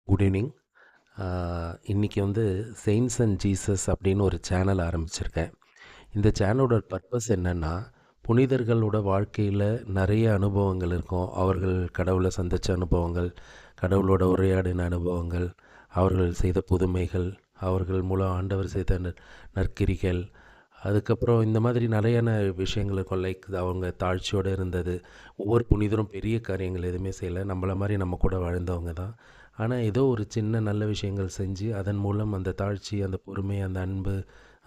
Good evening. இன்றைக்கி வந்து chains and Jesus அப்படின்னு ஒரு சேனல் ஆரம்பிச்சிருக்கேன். இந்த சேனலோட பர்பஸ் என்னென்னா, புனிதர்களோட வாழ்க்கையில் நிறைய அனுபவங்கள் இருக்கும். அவர்கள் கடவுளை சந்தித்த அனுபவங்கள், கடவுளோட உரையாடின அனுபவங்கள், அவர்கள் செய்த புதுமைகள், அவர்கள் மூலம் ஆண்டவர் செய்த நற்கிரிகள், அதுக்கப்புறம் இந்த மாதிரி நிறையான விஷயங்கள் இருக்கும். லைக் அவங்க தாழ்ச்சியோடு இருந்தது. ஒவ்வொரு புனிதரும் பெரிய காரியங்கள் எதுவுமே செய்யலை, நம்மள மாதிரி நம்ம கூட வாழ்ந்தவங்க தான். ஆனால் ஏதோ ஒரு சின்ன நல்ல விஷயங்கள் செஞ்சு அதன் மூலம் அந்த தாழ்ச்சி, அந்த பொறுமை, அந்த அன்பு,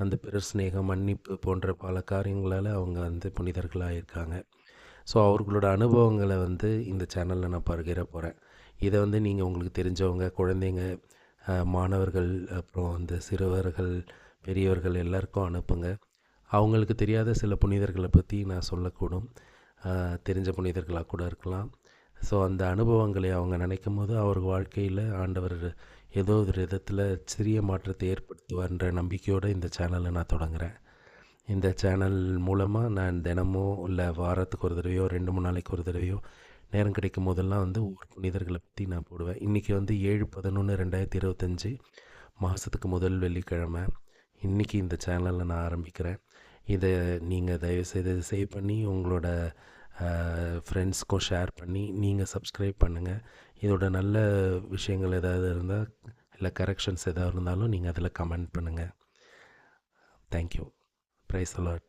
அந்த பிறர் சிநேகம், மன்னிப்பு போன்ற பல காரியங்களால் அவங்க வந்து புனிதர்களாக இருக்காங்க. ஸோ அவர்களோட அனுபவங்களை வந்து இந்த சேனலில் நான் பகிர போகிறேன். இதை வந்து நீங்கள் உங்களுக்கு தெரிஞ்சவங்க, குழந்தைங்க, மாணவர்கள், அப்புறம் வந்து சிறுவர்கள், பெரியவர்கள் எல்லாருக்கும் அனுப்புங்க. அவங்களுக்கு தெரியாத சில புனிதர்களை பற்றி நான் சொல்லக்கூடும். தெரிஞ்ச புனிதர்களாக கூட இருக்கலாம். ஸோ அந்த அனுபவங்களை அவங்க நினைக்கும் போது அவர் வாழ்க்கையில் ஆண்டவர் ஏதோ ஒரு விதத்தில் சிறிய மாற்றத்தை ஏற்படுத்துவார்ன்ற நம்பிக்கையோடு இந்த சேனலை நான் தொடங்குகிறேன். இந்த சேனல் மூலமாக நான் தினமும் இல்லை வாரத்துக்கு ஒரு தடவையோ 2-3 நாளைக்கு ஒரு தடவையோ நேரம் கிடைக்கும் போதெல்லாம் வந்து ஒவ்வொரு புனிதர்களை பற்றி நான் போடுவேன். இன்றைக்கி வந்து 7/11/2025 மாதத்துக்கு முதல் வெள்ளிக்கிழமை. இன்றைக்கி இந்த சேனலை நான் ஆரம்பிக்கிறேன். இதை நீங்கள் தயவுசெய்து சேவ் பண்ணி உங்களோட ஃப்ரெண்ட்ஸ்க்கும் ஷேர் பண்ணி நீங்கள் சப்ஸ்கிரைப் பண்ணுங்கள். இதோட நல்ல விஷயங்கள் ஏதாவது இருந்தால், இல்லை கரெக்ஷன்ஸ் எதாவது இருந்தாலும் நீங்கள் அதில் கமெண்ட் பண்ணுங்கள். தேங்க்யூ. ப்ரைஸ் தி லார்ட்.